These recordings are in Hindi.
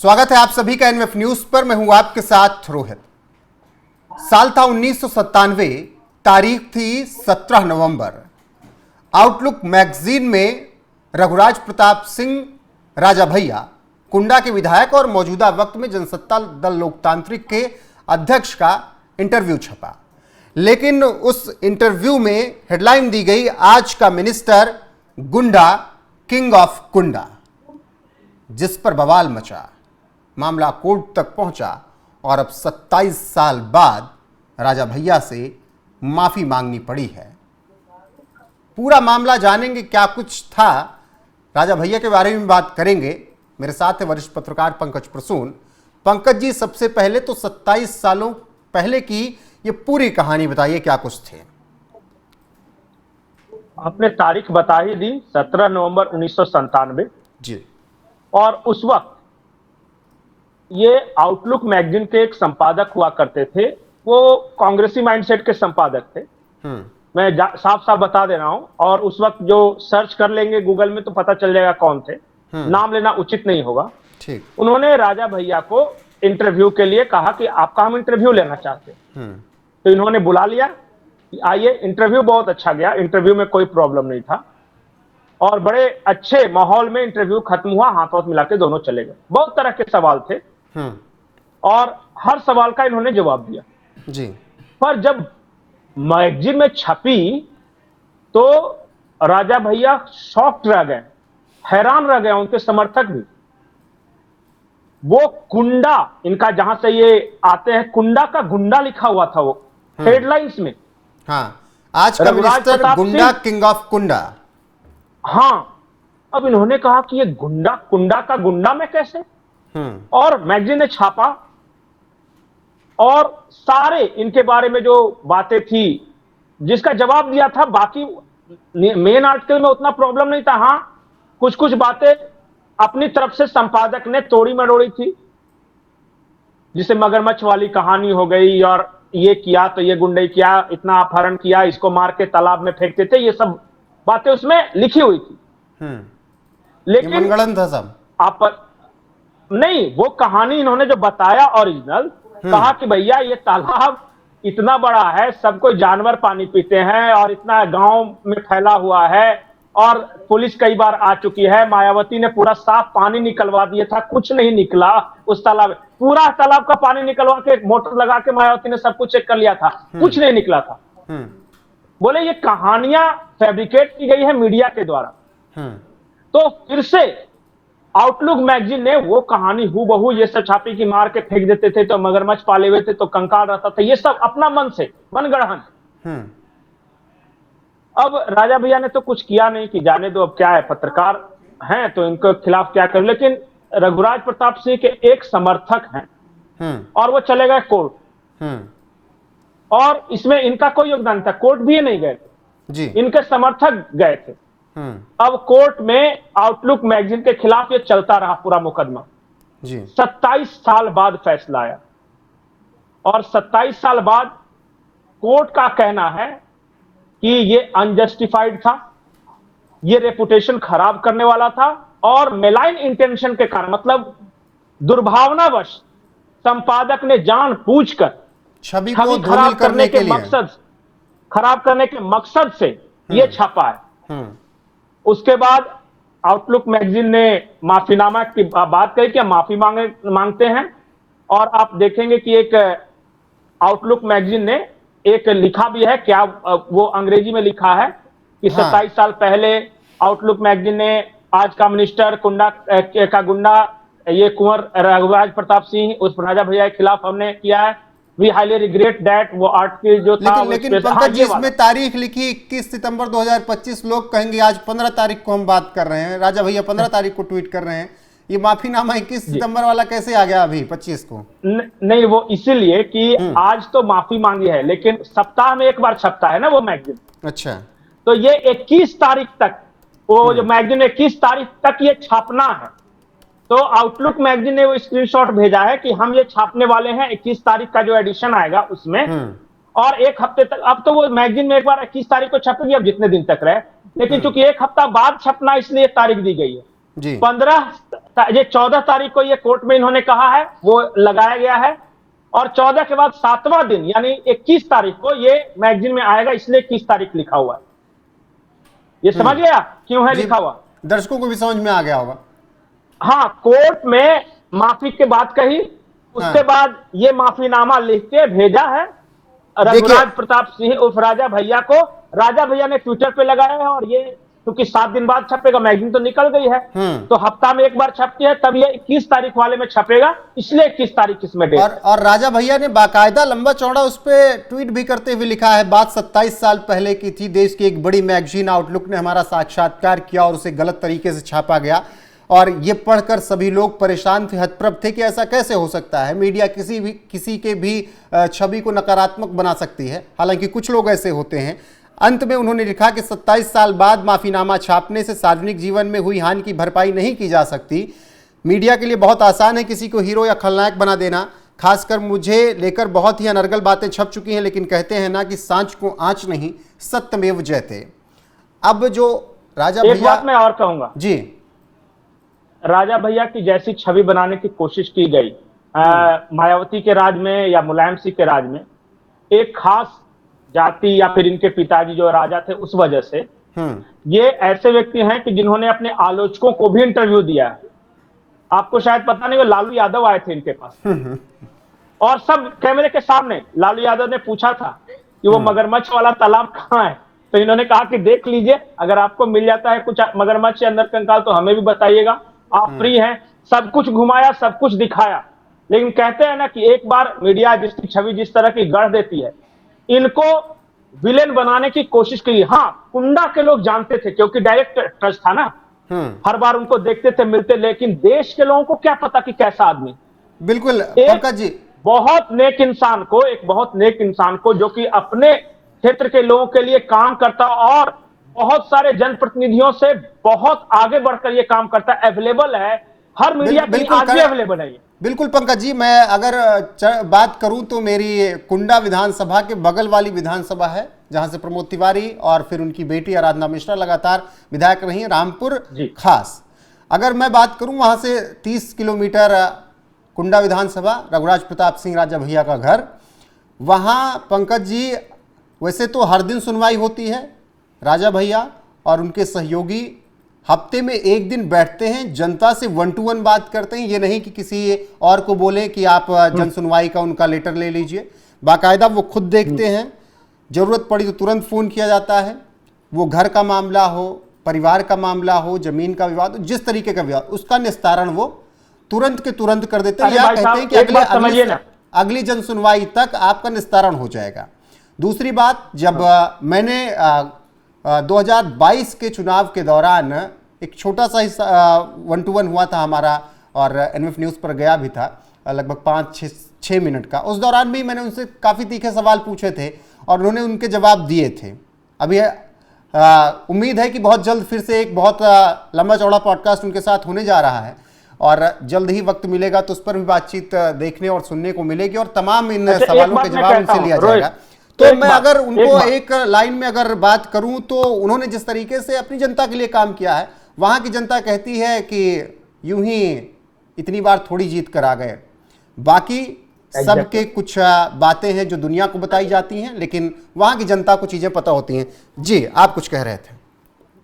स्वागत है आप सभी का एनएफ न्यूज पर। मैं हूं आपके साथ रोहित। साल था 1997, तारीख थी 17 नवंबर। आउटलुक मैगजीन में रघुराज प्रताप सिंह राजा भैया, कुंडा के विधायक और मौजूदा वक्त में जनसत्ता दल लोकतांत्रिक के अध्यक्ष का इंटरव्यू छपा। लेकिन उस इंटरव्यू में हेडलाइन दी गई, आज का मिनिस्टर गुंडा किंग ऑफ कुंडा, जिस पर बवाल मचा। मामला कोर्ट तक पहुंचा और अब 27 साल बाद राजा भैया से माफी मांगनी पड़ी है। पूरा मामला जानेंगे, क्या कुछ था, राजा भैया के बारे में बात करेंगे। मेरे साथ है वरिष्ठ पत्रकार पंकज प्रसून। पंकज जी, सबसे पहले तो 27 सालों पहले की ये पूरी कहानी बताइए, क्या कुछ थे। आपने तारीख बता ही दी, 17 नवंबर 1997 जी। और उस वक्त ये आउटलुक मैगजीन के एक संपादक हुआ करते थे। वो कांग्रेसी माइंडसेट के संपादक थे। मैं साफ साफ बता दे रहा हूं, और उस वक्त जो सर्च कर लेंगे गूगल में तो पता चल जाएगा कौन थे। नाम लेना उचित नहीं होगा। ठीक। उन्होंने राजा भैया को इंटरव्यू के लिए कहा कि आपका हम इंटरव्यू लेना चाहते हैं। तो इन्होंने बुला लिया कि आइए। इंटरव्यू बहुत अच्छा गया, इंटरव्यू में कोई प्रॉब्लम नहीं था और बड़े अच्छे माहौल में इंटरव्यू खत्म हुआ। हाथ हाथ मिला के दोनों चले गए। बहुत तरह के सवाल थे और हर सवाल का इन्होंने जवाब दिया जी। पर जब मैगजीन में छपी तो राजा भैया शॉक्ड रह गए, हैरान रह गए, उनके समर्थक भी। वो कुंडा, इनका जहां से ये आते हैं, कुंडा का गुंडा लिखा हुआ था वो हेडलाइंस में। हाँ, आज का मिनिस्टर गुंडा किंग ऑफ कुंडा। हाँ, अब इन्होंने कहा कि ये गुंडा, कुंडा का गुंडा में कैसे। और मैगजीन ने छापा और सारे इनके बारे में जो बातें थी, जिसका जवाब दिया था। बाकी मेन आर्टिकल में उतना प्रॉब्लम नहीं था। हां, कुछ कुछ बातें अपनी तरफ से संपादक ने तोड़ी मरोड़ी थी, जिसे मगरमच्छ वाली कहानी हो गई, और ये किया तो ये गुंडे किया, इतना अपहरण किया, इसको मार के तालाब में फेंकते थे, ये सब बातें उसमें लिखी हुई थी। लेकिन मनगढ़ंत था सब। आप नहीं, वो कहानी इन्होंने जो बताया ओरिजिनल, कहा कि भैया ये तालाब इतना बड़ा है, सब कोई जानवर पानी पीते हैं और इतना गांव में फैला हुआ है, और पुलिस कई बार आ चुकी है। मायावती ने पूरा साफ पानी निकलवा दिया था, कुछ नहीं निकला उस तालाब। पूरा तालाब का पानी निकलवा के मोटर लगा के मायावती ने सब कुछ चेक कर लिया था, कुछ नहीं निकला था। बोले ये कहानियां फैब्रिकेट की गई है मीडिया के द्वारा। तो फिर से आउटलुक मैगजीन ने वो कहानी हूबहू ये सब छापी कि मार के फेंक देते थे तो मगरमच्छ पाले हुए थे तो कंकाल रहता था, ये सब अपना मन से मनगढ़ंत। अब राजा भैया ने तो कुछ किया नहीं कि जाने दो, अब क्या है, पत्रकार हैं तो इनके खिलाफ क्या कर। लेकिन रघुराज प्रताप सिंह के एक समर्थक हैं और वो चले गए कोर्ट, और इसमें इनका कोई योगदान नहीं था। कोर्ट भी नहीं गए थे, इनके समर्थक गए थे। अब कोर्ट में आउटलुक मैगजीन के खिलाफ ये चलता रहा पूरा मुकदमा। 27 साल बाद फैसला आया, और 27 साल बाद कोर्ट का कहना है कि ये अनजस्टिफाइड था, ये रेपुटेशन खराब करने वाला था, और मेलाइन इंटेंशन के कारण, मतलब दुर्भावनावश संपादक ने जानबूझकर छवि खराब करने के मकसद, खराब करने के मकसद से ये छापा है। उसके बाद आउटलुक मैगजीन ने माफीनामा की बात कही कि माफी मांगते हैं। और आप देखेंगे कि एक आउटलुक मैगजीन ने एक लिखा भी है, क्या वो अंग्रेजी में लिखा है कि 27 साल पहले आउटलुक मैगजीन ने आज का मिनिस्टर कुंडा का गुंडा, ये कुंवर रघुराज प्रताप सिंह उस राजा भैया के खिलाफ हमने किया है। वी हाईली रिग्रेट दैट, वो आर्टिकल जो था। लेकिन पंकज जी, इसमें तारीख लिखी 21 सितंबर 2025। लोग कहेंगे आज 15 तारीख को हम बात कर रहे हैं, राजा भैया 15 तारीख को ट्वीट कर रहे हैं, ये माफीनामा 21 सितंबर वाला कैसे आ गया अभी 25 को? नहीं, वो इसीलिए कि आज तो माफी मांगी है, लेकिन सप्ताह में एक बार छपता है ना वो मैगजीन। अच्छा, तो ये 21 तारीख तक, वो जो मैगजीन 21 तारीख तक ये छापना है। तो आउटलुक मैगजीन ने वो स्क्रीनशॉट भेजा है कि हम ये छापने वाले हैं 21 तारीख का जो एडिशन आएगा उसमें, और एक हफ्ते तक। अब तो वो मैगजीन में एक बार 21 तारीख को छपेगी, अब जितने दिन तक रहे। लेकिन चूंकि एक हफ्ता बाद छपना, इसलिए तारीख दी गई है। 15 ये 14 तारीख को ये कोर्ट में इन्होंने कहा है, वो लगाया गया है, और 14 के बाद 7वां दिन यानी 21 तारीख को ये मैगजीन में आएगा, इसलिए 21 तारीख लिखा हुआ है। ये समझ गया क्यों है लिखा हुआ? दर्शकों को भी समझ में आ गया होगा। हाँ, कोर्ट में माफी की बात कही, उसके बाद ये माफीनामा लिख के भेजा है रघुराज प्रताप सिंह उर्फ राजा भैया को। राजा भैया ने ट्विटर पे लगाया है, और ये क्योंकि 7 दिन बाद छपेगा, मैगजीन तो निकल गई है, तो हफ्ता में एक बार छपती है, तब ये 21 तारीख वाले में छपेगा, इसलिए 21 तारीख इसमें डेट। और राजा भैया ने बाकायदा लंबा चौड़ा उस पर ट्वीट भी करते हुए लिखा है, बात 27 साल पहले की थी, देश की एक बड़ी मैगजीन आउटलुक ने हमारा साक्षात्कार किया और उसे गलत तरीके से छापा गया, और ये पढ़कर सभी लोग परेशान थे, हतप्रभ थे कि ऐसा कैसे हो सकता है। मीडिया किसी के भी छवि को नकारात्मक बना सकती है, हालांकि कुछ लोग ऐसे होते हैं। अंत में उन्होंने लिखा कि 27 साल बाद माफीनामा छापने से सार्वजनिक जीवन में हुई हानि की भरपाई नहीं की जा सकती। मीडिया के लिए बहुत आसान है किसी को हीरो या खलनायक बना देना, खासकर मुझे लेकर बहुत ही अनर्गल बातें छप चुकी हैं, लेकिन कहते हैं ना कि सांच को आंच नहीं, सत्यमेव जयते। अब जो राजा भैया, एक बात मैं और कहूंगा जी, राजा भैया की जैसी छवि बनाने की कोशिश की गई मायावती के राज में या मुलायम सिंह के राज में, एक खास जाति या फिर इनके पिताजी जो राजा थे उस वजह से, ये ऐसे व्यक्ति हैं कि जिन्होंने अपने आलोचकों को भी इंटरव्यू दिया है। आपको शायद पता नहीं, वो लालू यादव आए थे इनके पास और सब कैमरे के सामने लालू यादव ने पूछा था कि वो मगरमच्छ वाला तालाब कहाँ है, तो इन्होंने कहा कि देख लीजिए, अगर आपको मिल जाता है कुछ मगरमच्छ अंदर कंकाल तो हमें भी बताइएगा, आप फ्री हैं। सब कुछ घुमाया, सब कुछ दिखाया, लेकिन कहते हैं ना कि एक बार मीडिया जिसकी छवि जिस तरह की गढ़ देती है, इनको विलेन बनाने की कोशिश की। हाँ, कुंडा के लोग जानते थे क्योंकि डायरेक्ट टच था ना, हर बार उनको देखते थे, मिलते, लेकिन देश के लोगों को क्या पता कि कैसा आदमी। बिल्कुल पंकज जी, बहुत नेक इंसान को, एक बहुत नेक इंसान को जो कि अपने क्षेत्र के लोगों के लिए काम करता और बहुत सारे जनप्रतिनिधियों से बहुत आगे बढ़कर ये काम करता है, अवेलेबल है हर मीडिया के लिए, आज भी अवेलेबल है। बिल्कुल पंकज जी, मैं अगर बात करूं तो मेरी कुंडा विधानसभा के बगल वाली विधानसभा है, जहां से प्रमोद तिवारी और फिर उनकी बेटी आराधना मिश्रा लगातार विधायक रही हैं, रामपुर खास। अगर मैं बात करूं वहां से 30 किलोमीटर कुंडा विधानसभा, रघुराज प्रताप सिंह राजा भैया का घर, वहां पंकज जी वैसे तो हर दिन सुनवाई होती है। राजा भैया और उनके सहयोगी हफ्ते में एक दिन बैठते हैं, जनता से 1 to 1 बात करते हैं। ये नहीं कि किसी और को बोले कि आप जन सुनवाई का उनका लेटर ले लीजिए, बाकायदा वो खुद देखते हैं, जरूरत पड़ी तो तुरंत फोन किया जाता है। वो घर का मामला हो, परिवार का मामला हो, जमीन का विवाद, जिस तरीके का विवाद, उसका निस्तारण वो तुरंत के तुरंत कर देते हैं, या कहते हैं कि अगली जन सुनवाई तक आपका निस्तारण हो जाएगा। दूसरी बात, जब मैंने 2022 के चुनाव के दौरान एक छोटा सा 1 to 1 हुआ था हमारा, और एनएफ न्यूज़ पर गया भी था, लगभग 5-6 मिनट का। उस दौरान भी मैंने उनसे काफ़ी तीखे सवाल पूछे थे और उन्होंने उनके जवाब दिए थे। अभी उम्मीद है कि बहुत जल्द फिर से एक बहुत लंबा चौड़ा पॉडकास्ट उनके साथ होने जा रहा है, और जल्द ही वक्त मिलेगा तो उस पर भी बातचीत देखने और सुनने को मिलेगी, और तमाम इन सवालों के जवाब उनसे लिया जाएगा। तो मैं अगर उनको एक लाइन में अगर बात करूं तो उन्होंने जिस तरीके से अपनी जनता के लिए काम किया है, वहां की जनता कहती है कि यूं ही इतनी बार थोड़ी जीत कर आ गए। बाकी सबके कुछ बातें हैं जो दुनिया को बताई जाती हैं, लेकिन वहां की जनता को चीजें पता होती हैं। जी, आप कुछ कह रहे थे।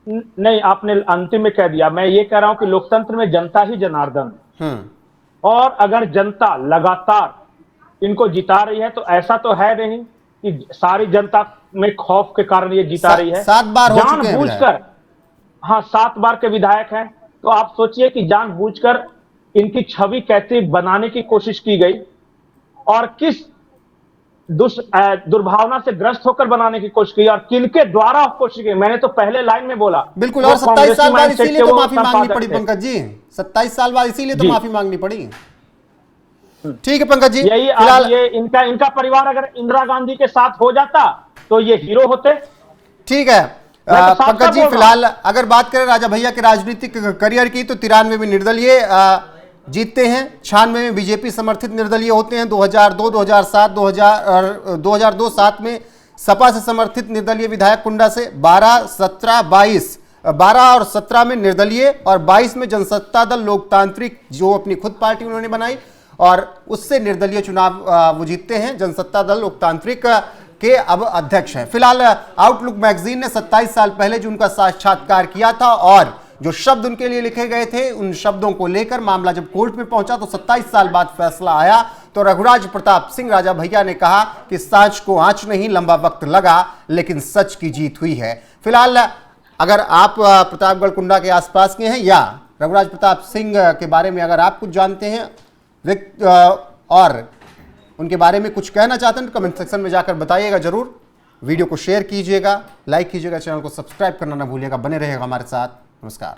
नहीं, आपने अंतिम में कह दिया। मैं ये कह रहा हूं कि लोकतंत्र में जनता ही जनार्दन, और अगर जनता लगातार इनको जिता रही है तो ऐसा तो है नहीं कि सारी जनता में खौफ के कारण ये जिता रही है। 7 बार हो चुके हैं जानबूझकर, हाँ 7 बार के विधायक हैं, तो आप सोचिए कि जानबूझकर इनकी छवि कैसे बनाने की कोशिश की गई और किस दुर्भावना से ग्रस्त होकर बनाने की कोशिश की और किनके द्वारा कोशिश की। मैंने तो पहले लाइन में बोला, बिल्कुल, और 27 साल बाद इसीलिए तो माफी मांगनी पड़ी पंकज जी, 27 साल बाद इसीलिए तो माफी मांगनी पड़ी। ठीक है पंकज जी, यही आज ये इनका परिवार अगर इंदिरा गांधी के साथ हो जाता तो ये हीरो होते। ठीक है पंकज जी, फिलहाल अगर बात करें राजा भैया के राजनीतिक करियर की, तो 93 में निर्दलीय जीतते हैं, 96 में बीजेपी समर्थित निर्दलीय होते हैं, 2002, 2007, 2002-7 में सपा से समर्थित निर्दलीय विधायक कुंडा से, 12, 17, 22 12 और 17 में निर्दलीय और 22 में जनसत्ता दल लोकतांत्रिक, जो अपनी खुद पार्टी उन्होंने बनाई, और उससे निर्दलीय चुनाव वो जीतते हैं। जनसत्ता दल लोकतांत्रिक के अब अध्यक्ष हैं। फिलहाल आउटलुक मैगजीन ने 27 साल पहले जो उनका साक्षात्कार किया था और जो शब्द उनके लिए लिखे गए थे, उन शब्दों को लेकर मामला जब कोर्ट में पहुंचा तो 27 साल बाद फैसला आया तो रघुराज प्रताप सिंह राजा भैया ने कहा कि सांच को आंच नहीं, लंबा वक्त लगा लेकिन सच की जीत हुई है। फिलहाल अगर आप प्रतापगढ़ कुंडा के आसपास के हैं या रघुराज प्रताप सिंह के बारे में अगर आप कुछ जानते हैं और उनके बारे में कुछ कहना चाहते हैं तो कमेंट सेक्शन में जाकर बताइएगा जरूर। वीडियो को शेयर कीजिएगा, लाइक कीजिएगा, चैनल को सब्सक्राइब करना ना भूलिएगा। बने रहेगा हमारे साथ। नमस्कार।